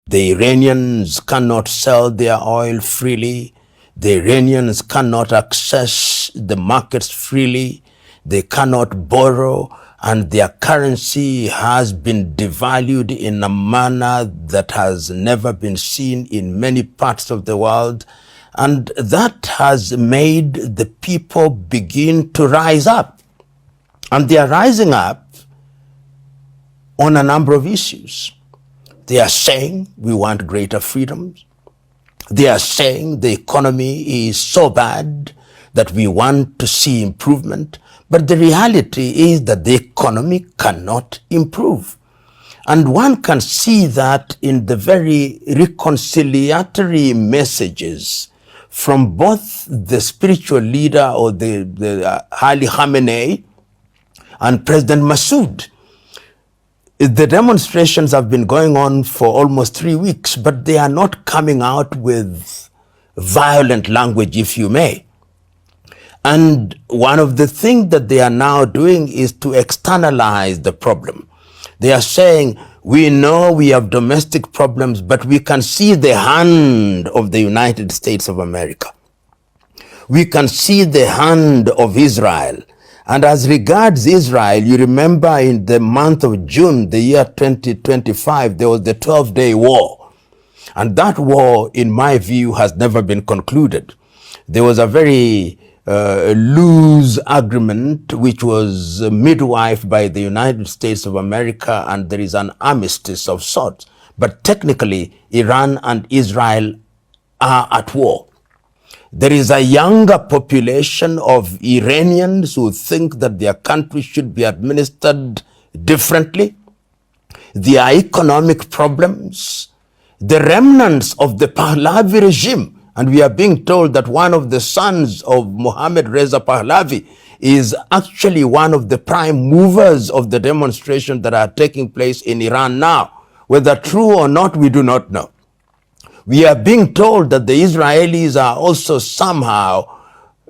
The Iranians cannot sell their oil freely. The Iranians cannot access the markets freely. They cannot borrow, and their currency has been devalued in a manner that has never been seen in many parts of the world. And that has made the people begin to rise up. And they are rising up on a number of issues. They are saying we want greater freedoms. They are saying the economy is so bad that we want to see improvement. But the reality is that the economy cannot improve. And one can see that in the very reconciliatory messages from both the spiritual leader or the Ali Khamenei and President Massoud. The demonstrations have been going on for almost 3 weeks, but they are not coming out with violent language, if you may. And one of the things that they are now doing is to externalize the problem. They are saying, we know we have domestic problems, but we can see the hand of the United States of America. We can see the hand of Israel. And as regards Israel, you remember in the month of June, the year 2025, there was the 12-day war. And that war, in my view, has never been concluded. There was a very loose agreement which was midwifed by the United States of America, and there is an armistice of sorts. But technically, Iran and Israel are at war. There is a younger population of Iranians who think that their country should be administered differently. There are economic problems. The remnants of the Pahlavi regime, and we are being told that one of the sons of Mohammad Reza Pahlavi is actually one of the prime movers of the demonstrations that are taking place in Iran now. Whether true or not, we do not know. We are being told that the Israelis are also somehow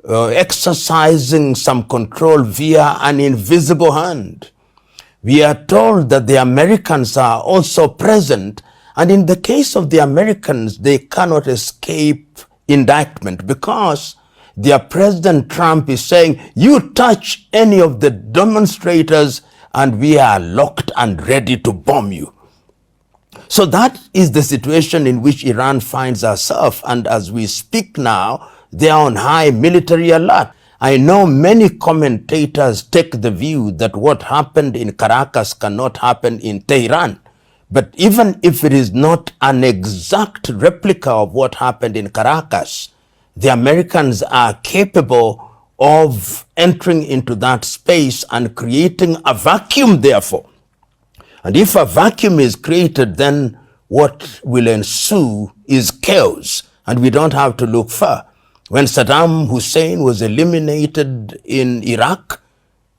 exercising some control via an invisible hand. We are told that the Americans are also present, and in the case of the Americans, they cannot escape indictment because their President Trump is saying, you touch any of the demonstrators and we are locked and ready to bomb you. So that is the situation in which Iran finds herself, and as we speak now, they are on high military alert. I know many commentators take the view that what happened in Caracas cannot happen in Tehran. But even if it is not an exact replica of what happened in Caracas, the Americans are capable of entering into that space and creating a vacuum, therefore. And if a vacuum is created, then what will ensue is chaos, and we don't have to look far. When Saddam Hussein was eliminated in Iraq,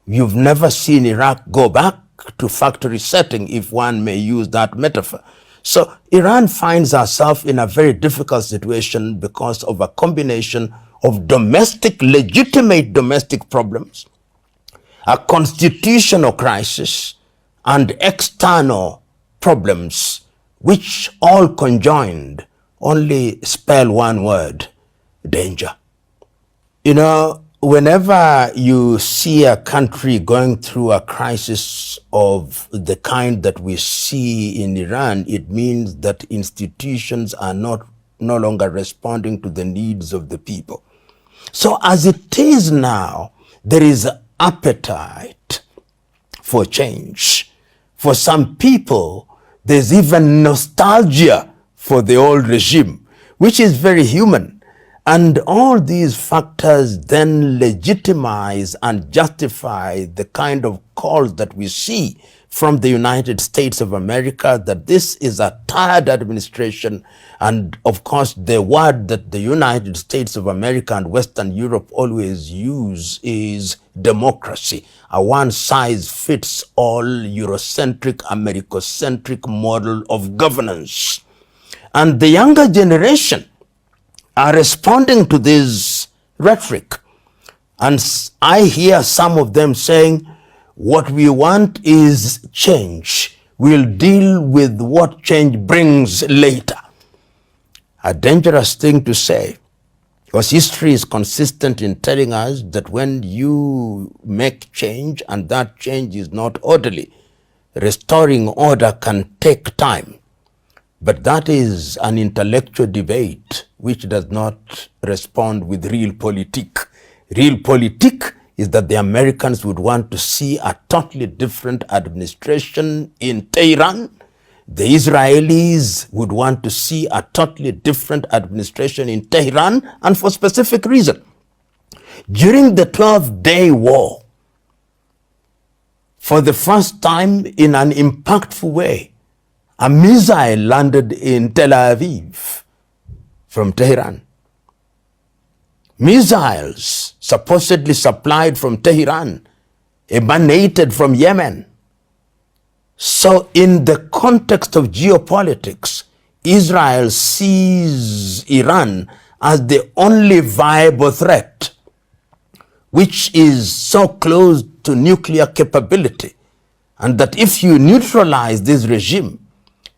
you've never seen Iraq go back to factory setting, if one may use that metaphor. So Iran finds herself in a very difficult situation because of a combination of legitimate domestic problems, a constitutional crisis, and external problems, which all conjoined only spell one word: danger. You know, whenever you see a country going through a crisis of the kind that we see in Iran, it means that institutions are no longer responding to the needs of the people. So as it is now, there is appetite for change. For some people, there's even nostalgia for the old regime, which is very human. And all these factors then legitimize and justify the kind of calls that we see from the United States of America that this is a tired administration. And of course, the word that the United States of America and Western Europe always use is democracy, a one-size-fits-all Eurocentric, Americocentric model of governance. And the younger generation are responding to this rhetoric. And I hear some of them saying, what we want is change. will deal with what change brings later. A dangerous thing to say, because history is consistent in telling us that when you make change and that change is not orderly, restoring order can take time. But that is an intellectual debate which does not respond with real politique. Real politique is that the Americans would want to see a totally different administration in Tehran. The Israelis would want to see a totally different administration in Tehran, and for specific reason. During the 12-day war, for the first time in an impactful way, a missile landed in Tel Aviv from Tehran. Missiles supposedly supplied from Tehran emanated from Yemen. So in the context of geopolitics, Israel sees Iran as the only viable threat, which is so close to nuclear capability, and that if you neutralize this regime,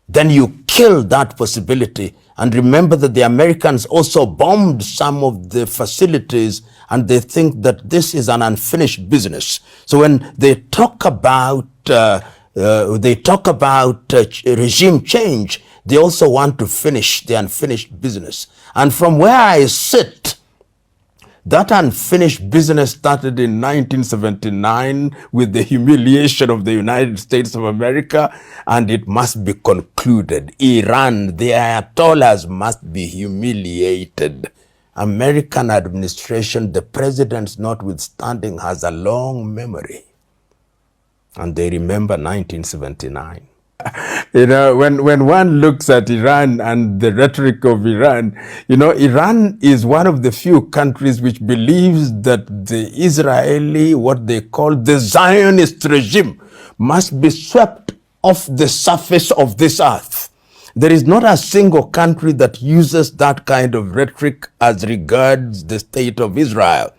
then you kill that possibility. And remember that the Americans also bombed some of the facilities, and they think that this is an unfinished business. So when they talk about regime change, they also want to finish the unfinished business. And from where I sit, that unfinished business started in 1979 with the humiliation of the United States of America, and it must be concluded. Iran, the Ayatollahs must be humiliated. American administration, the presidents notwithstanding, has a long memory. And they remember 1979. You know, when one looks at Iran and the rhetoric of Iran, you know, Iran is one of the few countries which believes that the Israeli, what they call the Zionist regime, must be swept off the surface of this earth. There is not a single country that uses that kind of rhetoric as regards the state of Israel.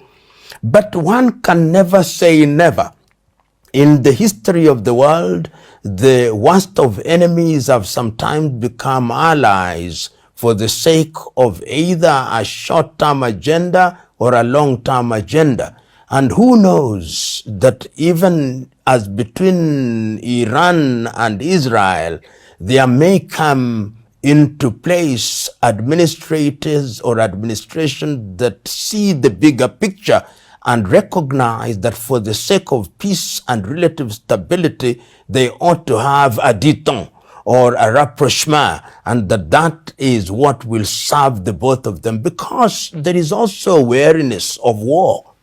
But one can never say never. In the history of the world, the worst of enemies have sometimes become allies for the sake of either a short-term agenda or a long-term agenda. And who knows that even as between Iran and Israel, there may come into place administrators or administration that see the bigger picture and recognize that for the sake of peace and relative stability, they ought to have a détente or a rapprochement, and that is what will serve the both of them, because there is also wariness of war.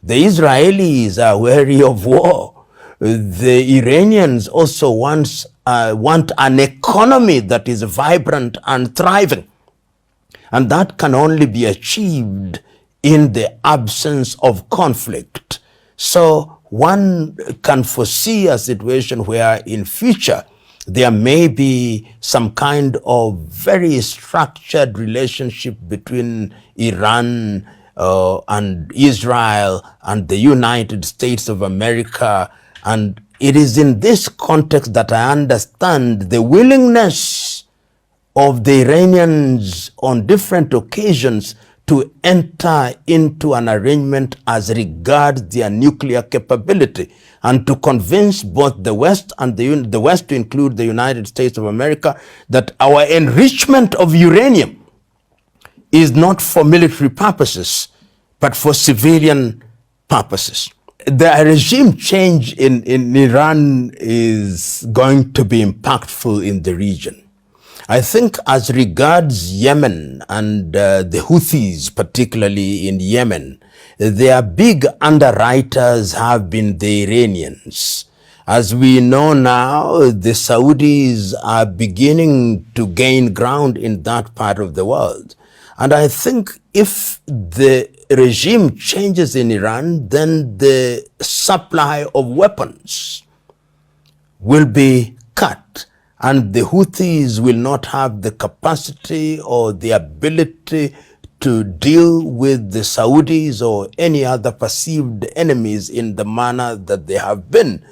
The Israelis are wary of war. The Iranians also want an economy that is vibrant and thriving, and that can only be achieved in the absence of conflict. So one can foresee a situation where in future there may be some kind of very structured relationship between Iran and Israel and the United States of America. And it is in this context that I understand the willingness of the Iranians on different occasions to enter into an arrangement as regards their nuclear capability, and to convince both the West and the West, to include the United States of America, that our enrichment of uranium is not for military purposes, but for civilian purposes. The regime change in Iran is going to be impactful in the region. I think as regards Yemen and the Houthis, particularly in Yemen, their big underwriters have been the Iranians. As we know now, the Saudis are beginning to gain ground in that part of the world. And I think if the regime changes in Iran, then the supply of weapons will be cut, and the Houthis will not have the capacity or the ability to deal with the Saudis or any other perceived enemies in the manner that they have been.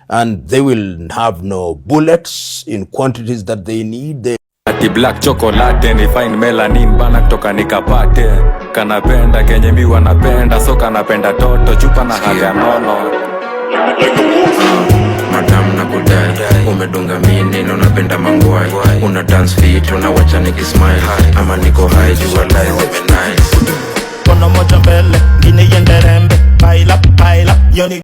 and they will have no bullets in quantities that they need. Ati black chocolate ni fine melanin bana kutoka nikapate. Kanapenda kenye mi wanapenda, so kanapenda toto chupa na haga nono. Madam na kudai, umedunga mini na unapenda mangwai. Una dance fit, unawacha nikismile. Ama niko high, jua life nice. Kono moja mbele, gine yenderembe. Baila, baila, yoni